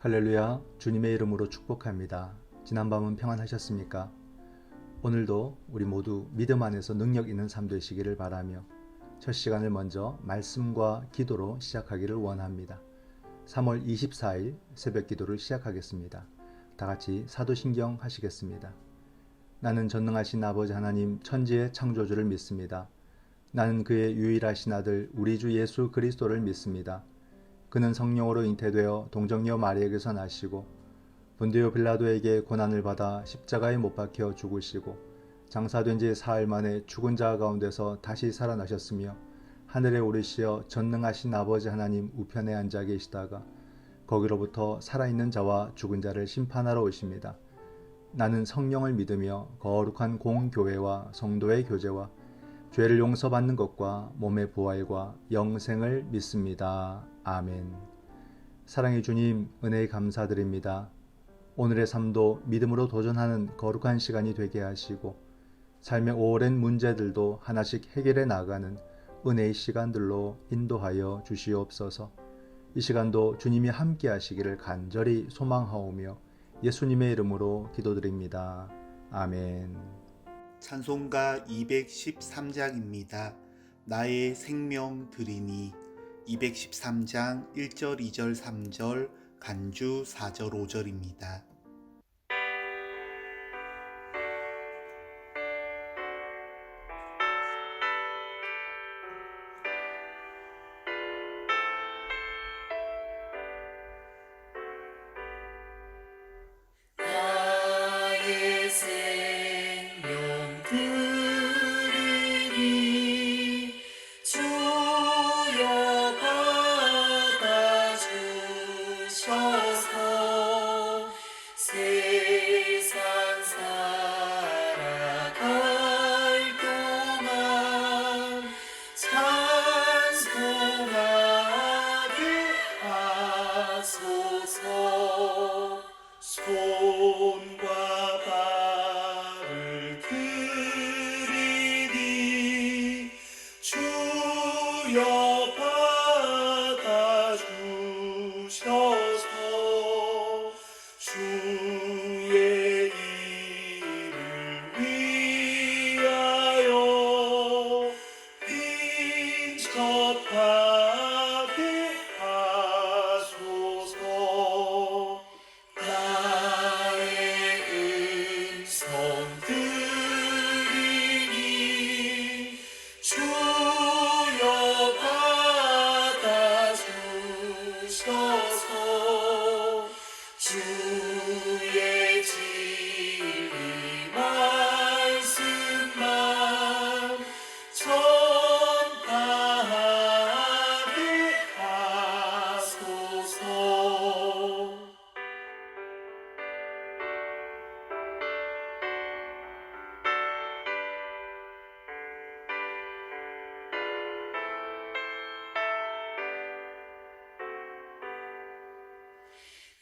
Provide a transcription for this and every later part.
할렐루야, 주님의 이름으로 축복합니다. 지난밤은 평안하셨습니까? 오늘도 우리 모두 믿음 안에서 능력 있는 삶 되시기를 바라며 첫 시간을 먼저 말씀과 기도로 시작하기를 원합니다. 3월 24일 새벽 기도를 시작하겠습니다. 다 같이 사도신경 하시겠습니다. 나는 전능하신 아버지 하나님 천지의 창조주를 믿습니다. 나는 그의 유일하신 아들 우리 주 예수 그리스도를 믿습니다. 그는 성령으로 잉태되어 동정녀 마리에게서 나시고 본디오 빌라도에게 고난을 받아 십자가에 못 박혀 죽으시고 장사된 지 사흘 만에 죽은 자 가운데서 다시 살아나셨으며 하늘에 오르시어 전능하신 아버지 하나님 우편에 앉아 계시다가 거기로부터 살아있는 자와 죽은 자를 심판하러 오십니다. 나는 성령을 믿으며 거룩한 공교회와 성도의 교제와 죄를 용서받는 것과 몸의 부활과 영생을 믿습니다. 아멘. 사랑의 주님, 은혜에 감사드립니다. 오늘의 삶도 믿음으로 도전하는 거룩한 시간이 되게 하시고 삶의 오랜 문제들도 하나씩 해결해 나가는 은혜의 시간들로 인도하여 주시옵소서. 이 시간도 주님이 함께 하시기를 간절히 소망하오며 예수님의 이름으로 기도드립니다. 아멘. 찬송가 213장입니다. 나의 생명 드리니 213장 1절 2절 3절 간주 4절 5절입니다. 나의 생명 드리니 주여 받아주셔서 세상 살아갈 동안 찬송하게 하소서. 손과 발을 들이니 주여 받아주셔서 주의 일을 위하여 인접하게 하소서. 나의 음성 들으니 주여 받아주셔서 주의 진리 말씀만 전하게 하소서.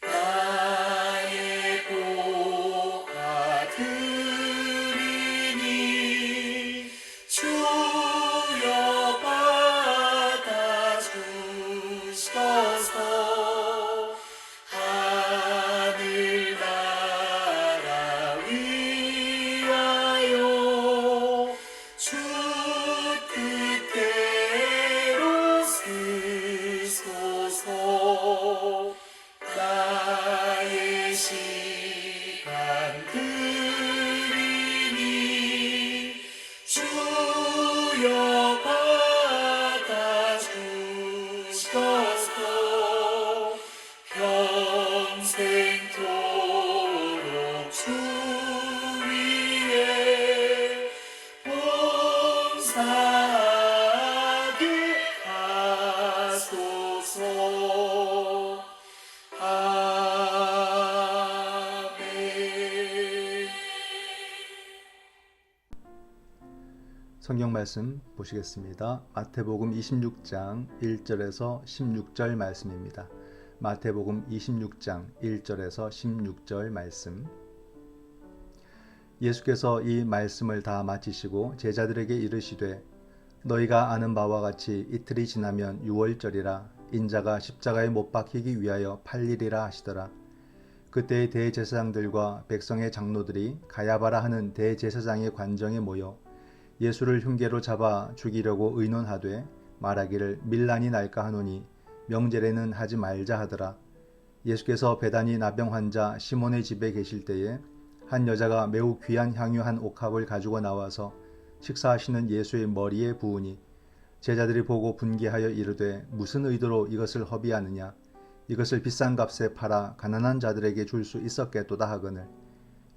나의 고하 들이니 주여 받아주셔서 하늘나라 위하여 주 뜻대로 쓰소서. 나의 시간 드리니 주여 받아주셔서 평생토록 주 위에 봉사하게 하소서. 아멘. 성경 말씀 보시겠습니다. 마태복음 26장 1절에서 16절 말씀입니다. 마태복음 26장 1절에서 16절 말씀. 예수께서 이 말씀을 다 마치시고 제자들에게 이르시되 너희가 아는 바와 같이 이틀이 지나면 유월절이라 인자가 십자가에 못 박히기 위하여 팔리리라 하시더라. 그때의 대제사장들과 백성의 장로들이 가야바라 하는 대제사장의 관정에 모여 예수를 흉계로 잡아 죽이려고 의논하되 말하기를 밀란이 날까 하노니 명제례는 하지 말자 하더라. 예수께서 베다니 나병 환자 시몬의 집에 계실 때에 한 여자가 매우 귀한 향유 한 옥합을 가지고 나와서 식사하시는 예수의 머리에 부으니 제자들이 보고 분개하여 이르되 무슨 의도로 이것을 허비하느냐. 이것을 비싼 값에 팔아 가난한 자들에게 줄 수 있었겠도다 하거늘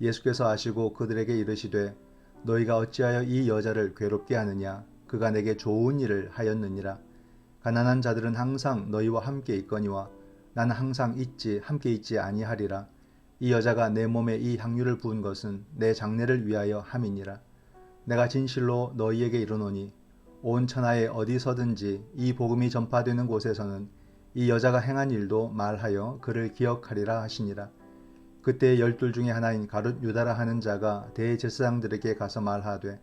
예수께서 아시고 그들에게 이르시되 너희가 어찌하여 이 여자를 괴롭게 하느냐. 그가 내게 좋은 일을 하였느니라. 가난한 자들은 항상 너희와 함께 있거니와 나는 항상 함께 있지 아니하리라. 이 여자가 내 몸에 이 향유를 부은 것은 내 장례를 위하여 함이니라. 내가 진실로 너희에게 이르노니 온 천하에 어디서든지 이 복음이 전파되는 곳에서는 이 여자가 행한 일도 말하여 그를 기억하리라 하시니라. 그때 12 중에 하나인 가룟 유다라 하는 자가 대제사장들에게 가서 말하되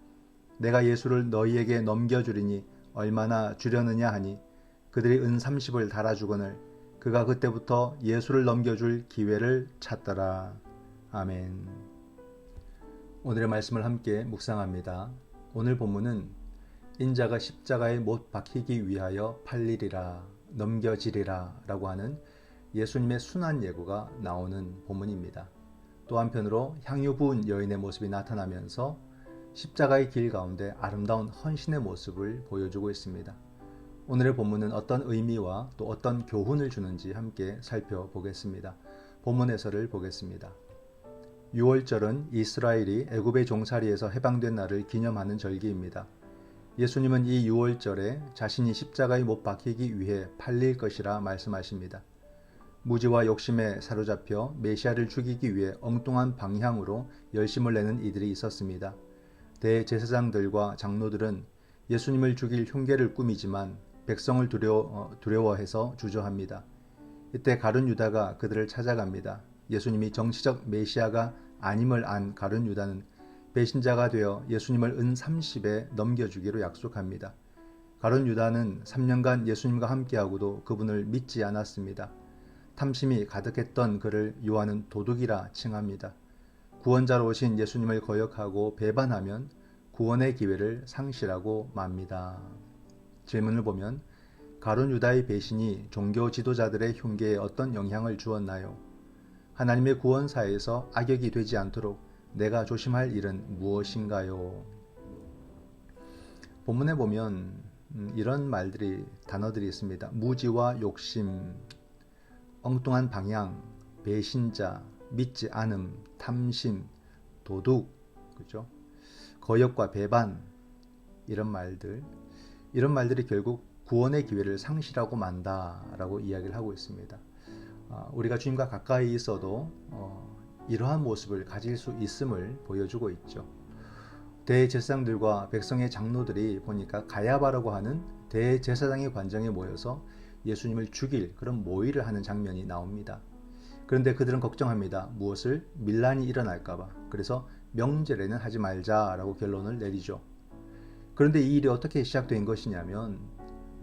내가 예수를 너희에게 넘겨주리니 얼마나 주려느냐 하니 그들이 은 30을 달아주거늘 그가 그때부터 예수를 넘겨줄 기회를 찾더라. 아멘. 오늘의 말씀을 함께 묵상합니다. 오늘 본문은 인자가 십자가에 못 박히기 위하여 팔리리라, 넘겨지리라 라고 하는 예수님의 순환 예고가 나오는 본문입니다. 또 한편으로 향유 부은 여인의 모습이 나타나면서 십자가의 길 가운데 아름다운 헌신의 모습을 보여주고 있습니다. 오늘의 본문은 어떤 의미와 또 어떤 교훈을 주는지 함께 살펴보겠습니다. 본문 해설을 보겠습니다. 유월절은 이스라엘이 애굽의 종살이에서 해방된 날을 기념하는 절기입니다. 예수님은 이 유월절에 자신이 십자가에 못 박히기 위해 팔릴 것이라 말씀하십니다. 무지와 욕심에 사로잡혀 메시아를 죽이기 위해 엉뚱한 방향으로 열심을 내는 이들이 있었습니다. 대제사장들과 장로들은 예수님을 죽일 흉계를 꾸미지만 백성을 두려워해서 주저합니다. 이때 가룟 유다가 그들을 찾아갑니다. 예수님이 정치적 메시아가 아님을 안 가룟 유다는 배신자가 되어 예수님을 은 30에 넘겨주기로 약속합니다. 가룟 유다는 3년간 예수님과 함께하고도 그분을 믿지 않았습니다. 탐심이 가득했던 그를 요한은 도둑이라 칭합니다. 구원자로 오신 예수님을 거역하고 배반하면 구원의 기회를 상실하고 맙니다. 질문을 보면 가룟 유다의 배신이 종교 지도자들의 흉계에 어떤 영향을 주었나요? 하나님의 구원사에서 악역이 되지 않도록 내가 조심할 일은 무엇인가요? 본문에 보면 이런 단어들이 있습니다. 무지와 욕심, 엉뚱한 방향, 배신자, 믿지 않음, 탐심, 도둑, 그죠? 거역과 배반, 이런 말들이 결국 구원의 기회를 상실하고 만다라고 이야기를 하고 있습니다. 우리가 주님과 가까이 있어도 이러한 모습을 가질 수 있음을 보여주고 있죠. 대제사장들과 백성의 장로들이 보니까 가야바라고 하는 대제사장의 관정에 모여서 예수님을 죽일 그런 모의를 하는 장면이 나옵니다. 그런데 그들은 걱정합니다. 무엇을? 밀란이 일어날까봐. 그래서 명제례는 하지 말자라고 결론을 내리죠. 그런데 이 일이 어떻게 시작된 것이냐면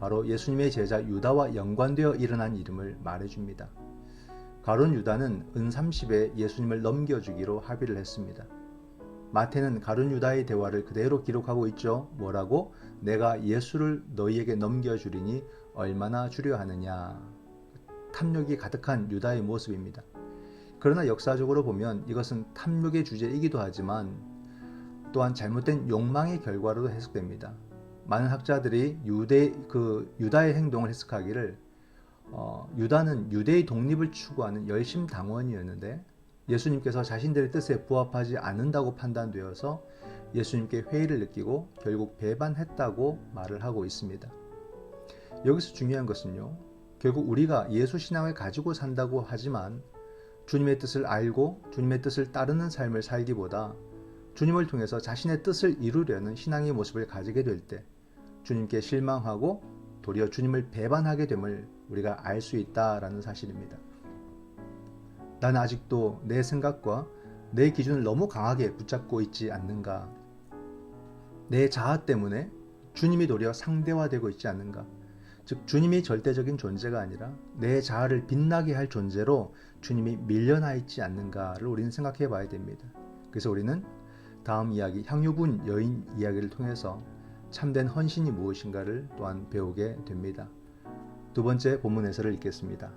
바로 예수님의 제자 유다와 연관되어 일어난 일임을 말해줍니다. 가룟 유다는 은 30에 예수님을 넘겨주기로 합의를 했습니다. 마태는 가룟 유다의 대화를 그대로 기록하고 있죠. 뭐라고? 내가 예수를 너희에게 넘겨주리니 얼마나 주려 하느냐. 탐욕이 가득한 유다의 모습입니다. 그러나 역사적으로 보면 이것은 탐욕의 주제이기도 하지만 또한 잘못된 욕망의 결과로도 해석됩니다. 많은 학자들이 유다의 행동을 해석하기를 유다는 유대의 독립을 추구하는 열심당원이었는데 예수님께서 자신들의 뜻에 부합하지 않는다고 판단되어서 예수님께 회의를 느끼고 결국 배반했다고 말을 하고 있습니다. 여기서 중요한 것은요. 결국 우리가 예수 신앙을 가지고 산다고 하지만 주님의 뜻을 알고 주님의 뜻을 따르는 삶을 살기보다 주님을 통해서 자신의 뜻을 이루려는 신앙의 모습을 가지게 될 때 주님께 실망하고 도리어 주님을 배반하게 됨을 우리가 알 수 있다라는 사실입니다. 나는 아직도 내 생각과 내 기준을 너무 강하게 붙잡고 있지 않는가? 내 자아 때문에 주님이 도리어 상대화되고 있지 않는가? 즉 주님이 절대적인 존재가 아니라 내 자아를 빛나게 할 존재로 주님이 밀려나 있지 않는가를 우리는 생각해 봐야 됩니다. 그래서 우리는 다음 이야기 향유분 여인 이야기를 통해서 참된 헌신이 무엇인가를 또한 배우게 됩니다. 두 번째 본문 해설을 읽겠습니다.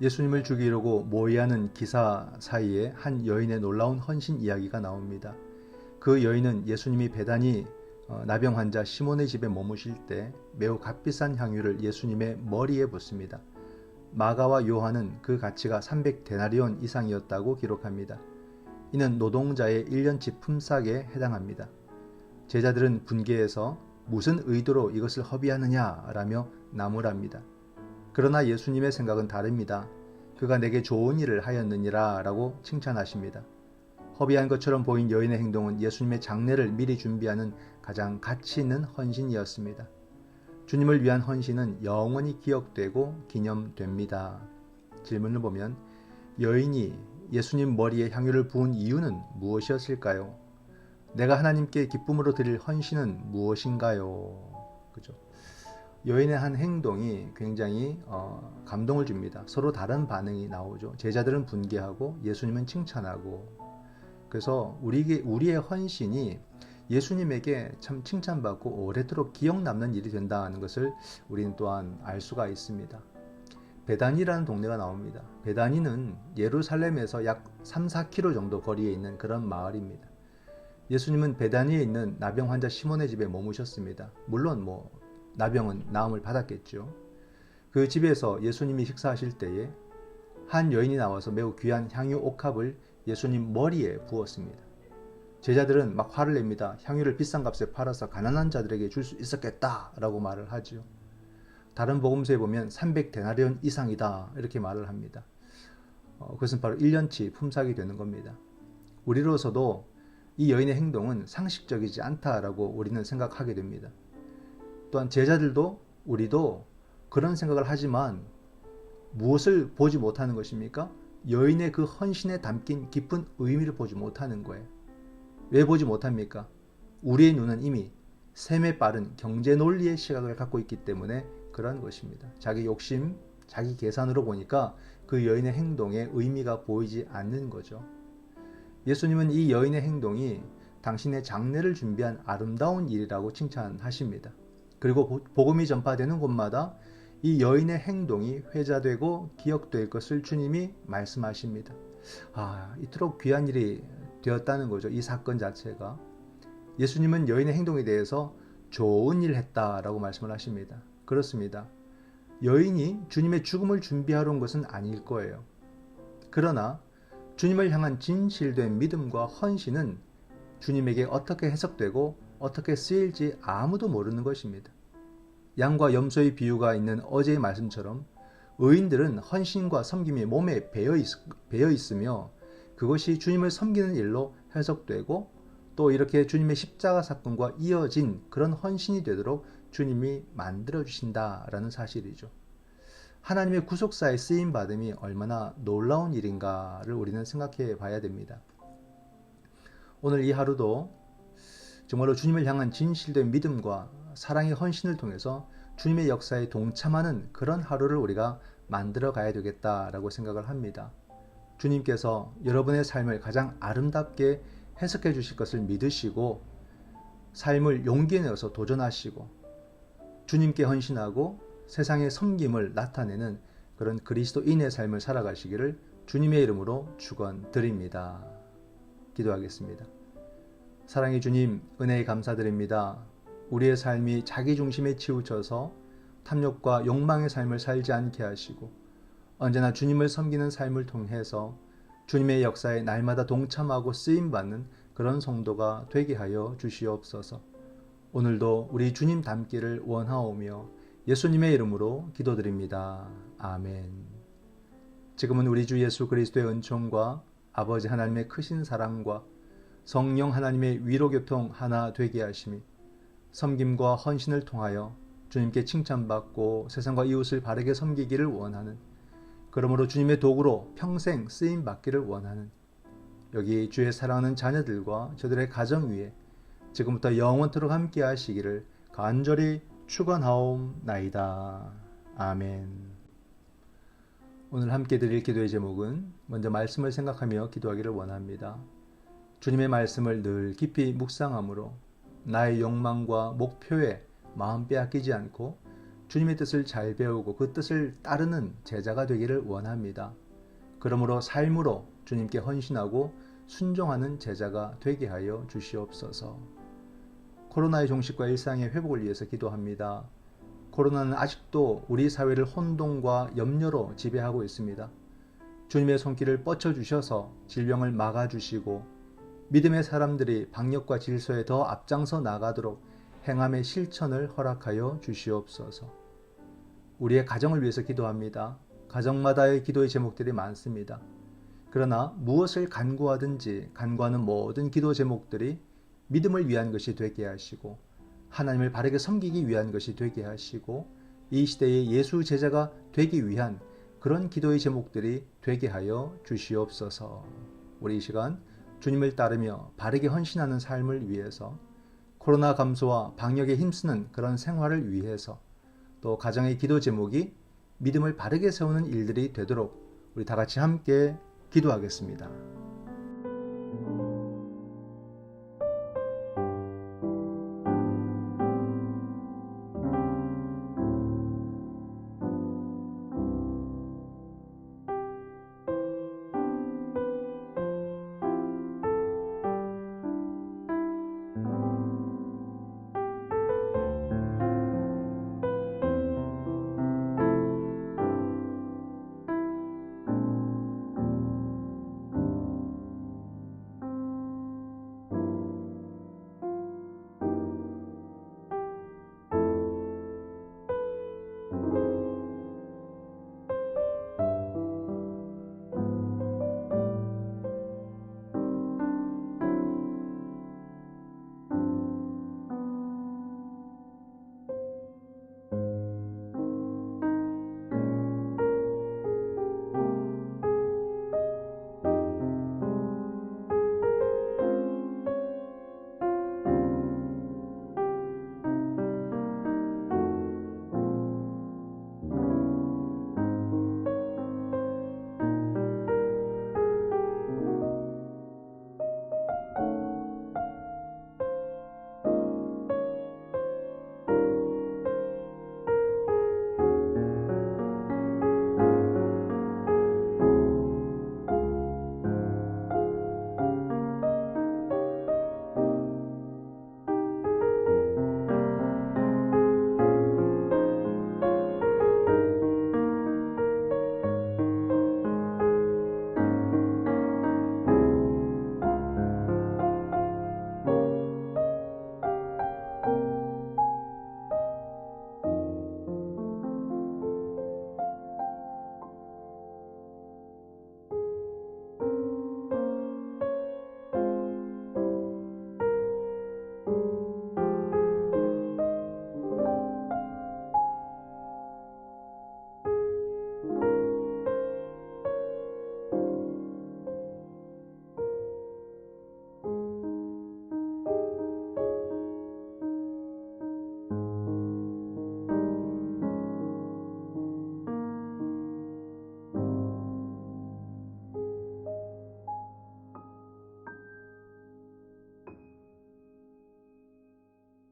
예수님을 죽이려고 모의하는 기사 사이에 한 여인의 놀라운 헌신 이야기가 나옵니다. 그 여인은 예수님이 베다니 나병 환자 시몬의 집에 머무실 때 매우 값비싼 향유를 예수님의 머리에 붓습니다. 마가와 요한은 그 가치가 300데나리온 이상이었다고 기록합니다. 이는 노동자의 1년치 품삯에 해당합니다. 제자들은 분개해서 무슨 의도로 이것을 허비하느냐라며 나무랍니다. 그러나 예수님의 생각은 다릅니다. 그가 내게 좋은 일을 하였느니라 라고 칭찬하십니다. 허비한 것처럼 보인 여인의 행동은 예수님의 장례를 미리 준비하는 가장 가치 있는 헌신이었습니다. 주님을 위한 헌신은 영원히 기억되고 기념됩니다. 질문을 보면 여인이 예수님 머리에 향유를 부은 이유는 무엇이었을까요? 내가 하나님께 기쁨으로 드릴 헌신은 무엇인가요? 그죠? 여인의 한 행동이 굉장히 감동을 줍니다. 서로 다른 반응이 나오죠. 제자들은 분개하고 예수님은 칭찬하고. 그래서 우리의 헌신이 예수님에게 참 칭찬받고 오래도록 기억 남는 일이 된다는 것을 우리는 또한 알 수가 있습니다. 베다니라는 동네가 나옵니다. 베다니는 예루살렘에서 약 3-4km 정도 거리에 있는 그런 마을입니다. 예수님은 베다니에 있는 나병 환자 시몬의 집에 머무셨습니다. 물론 나병은 나음을 받았겠죠. 그 집에서 예수님이 식사하실 때에 한 여인이 나와서 매우 귀한 향유 옥합을 예수님 머리에 부었습니다. 제자들은 막 화를 냅니다. 향유를 비싼 값에 팔아서 가난한 자들에게 줄 수 있었겠다라고 말을 하죠. 다른 복음서에 보면 300데나리온 이상이다 이렇게 말을 합니다. 그것은 바로 1년치 품삯이 되는 겁니다. 우리로서도 이 여인의 행동은 상식적이지 않다라고 우리는 생각하게 됩니다. 또한 제자들도 우리도 그런 생각을 하지만 무엇을 보지 못하는 것입니까? 여인의 그 헌신에 담긴 깊은 의미를 보지 못하는 거예요. 왜 보지 못합니까? 우리의 눈은 이미 셈에 빠른 경제 논리의 시각을 갖고 있기 때문에 그런 것입니다. 자기 욕심, 자기 계산으로 보니까 그 여인의 행동에 의미가 보이지 않는 거죠. 예수님은 이 여인의 행동이 당신의 장례를 준비한 아름다운 일이라고 칭찬하십니다. 그리고 복음이 전파되는 곳마다 이 여인의 행동이 회자되고 기억될 것을 주님이 말씀하십니다. 이토록 귀한 일이 되었다는 거죠. 이 사건 자체가. 예수님은 여인의 행동에 대해서 좋은 일 했다라고 말씀을 하십니다. 그렇습니다. 여인이 주님의 죽음을 준비하러 온 것은 아닐 거예요. 그러나 주님을 향한 진실된 믿음과 헌신은 주님에게 어떻게 해석되고 어떻게 쓰일지 아무도 모르는 것입니다. 양과 염소의 비유가 있는 어제의 말씀처럼 의인들은 헌신과 섬김이 몸에 배어 있으며 그것이 주님을 섬기는 일로 해석되고 또 이렇게 주님의 십자가 사건과 이어진 그런 헌신이 되도록 주님이 만들어주신다라는 사실이죠. 하나님의 구속사에 쓰임받음이 얼마나 놀라운 일인가를 우리는 생각해 봐야 됩니다. 오늘 이 하루도 정말로 주님을 향한 진실된 믿음과 사랑의 헌신을 통해서 주님의 역사에 동참하는 그런 하루를 우리가 만들어 가야 되겠다라고 생각을 합니다. 주님께서 여러분의 삶을 가장 아름답게 해석해 주실 것을 믿으시고 삶을 용기에 내어서 도전하시고 주님께 헌신하고 세상의 섬김을 나타내는 그런 그리스도인의 삶을 살아가시기를 주님의 이름으로 축원드립니다. 기도하겠습니다. 사랑의 주님, 은혜에 감사드립니다. 우리의 삶이 자기 중심에 치우쳐서 탐욕과 욕망의 삶을 살지 않게 하시고 언제나 주님을 섬기는 삶을 통해서 주님의 역사에 날마다 동참하고 쓰임받는 그런 성도가 되게 하여 주시옵소서. 오늘도 우리 주님 닮기를 원하오며 예수님의 이름으로 기도드립니다. 아멘. 지금은 우리 주 예수 그리스도의 은총과 아버지 하나님의 크신 사랑과 성령 하나님의 위로교통 하나 되게 하심이 섬김과 헌신을 통하여 주님께 칭찬받고 세상과 이웃을 바르게 섬기기를 원하는 그러므로 주님의 도구로 평생 쓰임받기를 원하는 여기 주의 사랑하는 자녀들과 저들의 가정 위에 지금부터 영원토록 함께 하시기를 간절히 축원하옵나이다. 아멘. 오늘 함께 드릴 기도의 제목은 먼저 말씀을 생각하며 기도하기를 원합니다. 주님의 말씀을 늘 깊이 묵상함으로 나의 욕망과 목표에 마음 빼앗기지 않고 주님의 뜻을 잘 배우고 그 뜻을 따르는 제자가 되기를 원합니다. 그러므로 삶으로 주님께 헌신하고 순종하는 제자가 되게 하여 주시옵소서. 코로나의 종식과 일상의 회복을 위해서 기도합니다. 코로나는 아직도 우리 사회를 혼돈과 염려로 지배하고 있습니다. 주님의 손길을 뻗쳐주셔서 질병을 막아주시고 믿음의 사람들이 방역과 질서에 더 앞장서 나가도록 행함의 실천을 허락하여 주시옵소서. 우리의 가정을 위해서 기도합니다. 가정마다의 기도의 제목들이 많습니다. 그러나 무엇을 간구하든지 간구하는 모든 기도 제목들이 믿음을 위한 것이 되게 하시고 하나님을 바르게 섬기기 위한 것이 되게 하시고 이 시대의 예수 제자가 되기 위한 그런 기도의 제목들이 되게 하여 주시옵소서. 우리 이 시간 주님을 따르며 바르게 헌신하는 삶을 위해서 코로나 감소와 방역에 힘쓰는 그런 생활을 위해서 또 가정의 기도 제목이 믿음을 바르게 세우는 일들이 되도록 우리 다 같이 함께 기도하겠습니다.